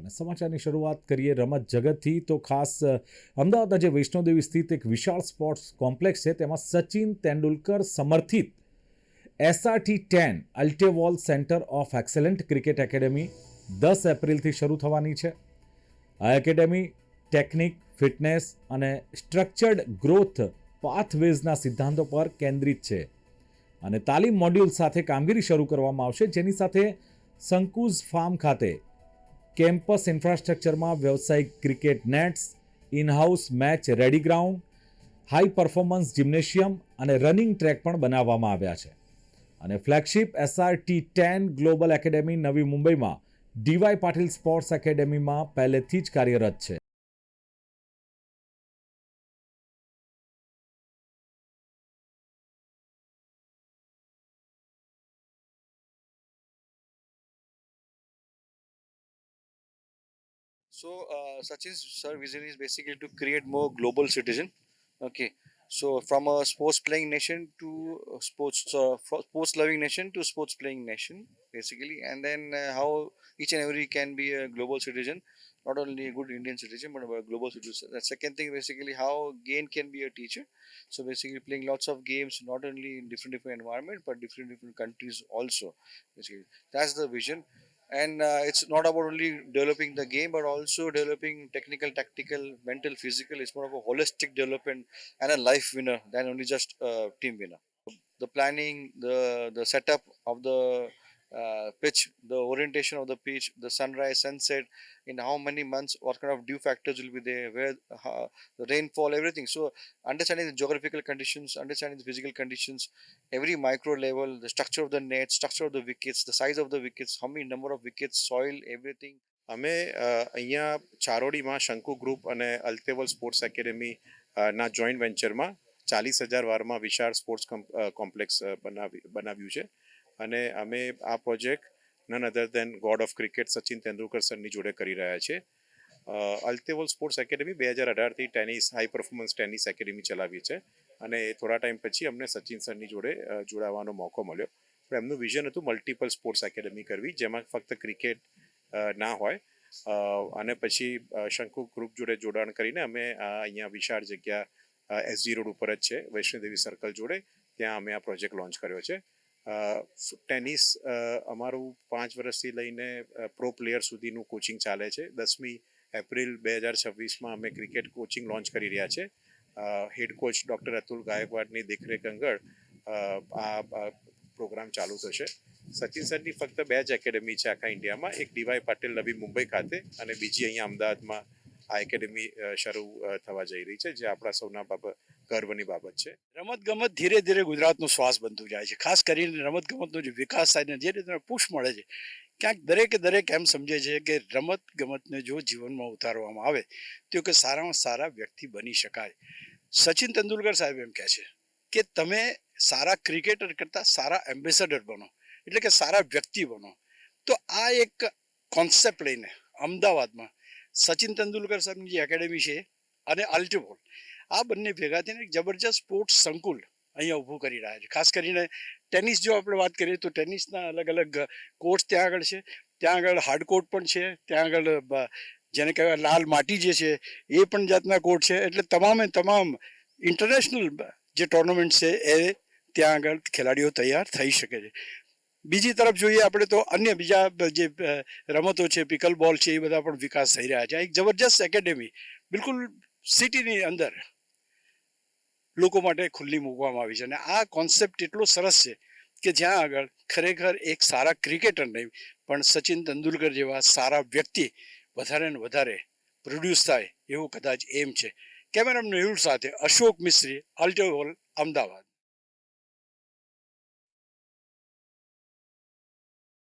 અને સમાચારની શરૂઆત કરીએ રમત જગતથી તો ખાસ અમદાવાદના જે વૈષ્ણોદેવી સ્થિત એક વિશાળ સ્પોર્ટ્સ કોમ્પ્લેક્સ છે તેમાં સચિન તેંડુલકર સમર્થિત SRT10 અલ્ટેવોલ centre of excellent cricket academy 10 એપ્રિલથી શરૂ થવાની છે. આ એકેડેમી ટેકનિક, ફિટનેસ અને સ્ટ્રક્ચર્ડ ગ્રોથ પાથવેઝના સિદ્ધાંતો પર કેન્દ્રિત છે અને તાલીમ મોડ્યુલ સાથે કામગીરી શરૂ કરવામાં આવશે, જેની સાથે સંકુઝ ફાર્મ ખાતે કેમ્પસ ઇન્ફ્રાસ્ટ્રક્ચરમાં વ્યવસાયિક cricket nets, in-house match ready ground, high performance gymnasium અને રનિંગ ટ્રેક પણ બનાવવામાં આવ્યા છે. અને ફ્લેગશિપ SRT10 ગ્લોબલ એકેડેમી નવી મુંબઈમાં ડીવાય પાટીલ સ્પોર્ટ્સ એકેડેમીમાં પહેલેથી જ કાર્યરત છે. So, Sachin's sir vision is basically to create more global citizen. Okay, so from a sports playing nation to sports loving nation to sports playing nation, basically, and then how each and every can be a global citizen, not only a good Indian citizen but a global citizen. The second thing, basically, how Gain can be a teacher. So basically, playing lots of games, not only in different environment but different countries also. Basically, that's the vision. And it's not about only developing the game but also developing technical, tactical, mental, physical. It's more of a holistic development and a life winner than only just a team winner. The planning, the setup of the pitch, the orientation of the pitch, the sunrise, sunset, in how many months, what kind of dew factors will be there, where the rainfall, everything. So understanding the geographical conditions, understanding the physical conditions, every micro level, the structure of the net, structure of the wickets, the size of the wickets, how many number of wickets, soil, everything. અમે અહીંયા ચારોડીમાં શંકુ group અને અલ્તેવલ sports academy ના joint વેન્ચરમાં 40,000 વારમાં વિશાળ sports complex બનાવ્યું છે અને અમે આ project none other than god of cricket Sachin Tendulkar સરની જોડે કરી રહ્યા છે. અલ્તેવલ સ્પોર્ટ્સ એકેડેમી 2018થી tennis, high performance tennis academy ચલાવી છે અને થોડા ટાઈમ પછી અમને સચિન સરની જોડે જોડાવાનો મોકો મળ્યો. પણ એમનું વિઝન હતું મલ્ટિપલ સ્પોર્ટ્સ એકેડેમી કરવી, જેમાં ફક્ત ક્રિકેટ ના હોય. અને પછી શંકુ ગ્રુપ જોડે જોડાણ કરીને અમે અહીંયા વિશાળ જગ્યા SG રોડ ઉપર જ છે, વૈષ્ણોદેવી સર્કલ જોડે, ત્યાં અમે આ પ્રોજેક્ટ લોન્ચ કર્યો છે. ટેનિસ અમારું 5 વર્ષથી લઈને પ્રો પ્લેયર સુધીનું કોચિંગ ચાલે છે. 10મી એપ્રિલ 2026માં અમે ક્રિકેટ કોચિંગ લોન્ચ કરી રહ્યા છે. હેડ કોચ ડૉક્ટર અતુલ ગાયકવાડની દેખરેખ હેઠળ આ પ્રોગ્રામ ચાલુ થશે. સચિન સરની ફક્ત 2 જ એકેડેમી છે આખા ઇન્ડિયામાં, એક ડીવાય પાટીલ નવી મુંબઈ ખાતે અને બીજી અહીંયા અમદાવાદમાં આ એકેડેમી શરૂ થવા જઈ રહી છે, જે આપણા સૌના ગર્વની બાબત છે. રમતગમત ધીરે ધીરે ગુજરાતનો શ્વાસ બનતું જાય છે. ખાસ કરીને રમતગમતનો જે વિકાસ થાય ને જે રીતે પુશ મળે છે, ક્યાંક દરેક એમ સમજે છે કે રમતગમતને જો જીવનમાં ઉતારવામાં આવે તો કે સારામાં સારા વ્યક્તિ બની શકાય. સચિન તેંડુલકર સાહેબ એમ કહે છે કે તમે સારા ક્રિકેટર કરતાં સારા એમ્બેસેડર બનો, એટલે કે સારા વ્યક્તિ બનો. તો આ એક કોન્સેપ્ટ લઈને અમદાવાદમાં સચિન તેંડુલકર સાહેબની જે એકેડેમી છે અને અલ્ટેવોલ, આ બંને ભેગા થઈને એક જબરજસ્ત સ્પોર્ટ્સ સંકુલ અહીંયા ઊભું કરી રહ્યા છે. ખાસ કરીને ટેનિસ જો આપણે વાત કરીએ તો ટેનિસના અલગ અલગ કોર્ટ્સ ત્યાં આગળ છે. ત્યાં આગળ હાર્ડ કોર્ટ પણ છે, ત્યાં આગળ જેને કહેવાય લાલ માટી જે છે એ પણ જાતના કોર્ટ છે. એટલે તમામ ઇન્ટરનેશનલ જે ટુર્નામેન્ટ છે એ ત્યાં આગળ ખેલાડીઓ તૈયાર થઈ શકે છે. બીજી તરફ જોઈએ આપણે તો અન્ય બીજા જે રમતો છે, પિકલ બોલ છે, એ બધા પણ વિકાસ થઈ રહ્યા છે. એક જબરજસ્ત એકેડેમી બિલકુલ સિટીની અંદર લોકો માટે ખુલ્લી મૂકવામાં આવી છે અને આ કોન્સેપ્ટ એટલો સરસ છે કે જ્યાં આગળ ખરેખર એક સારા ક્રિકેટર નહીં પણ સચિન તેંડુલકર જેવા સારા વ્યક્તિ વધારે ને વધારે પ્રોડ્યુસ થાય એવું કદાચ એમ છે. કેમેરામેન મેહુલ સાથે અશોક મિસ્ત્રી, અલ્ટેવોલ, અમદાવાદ.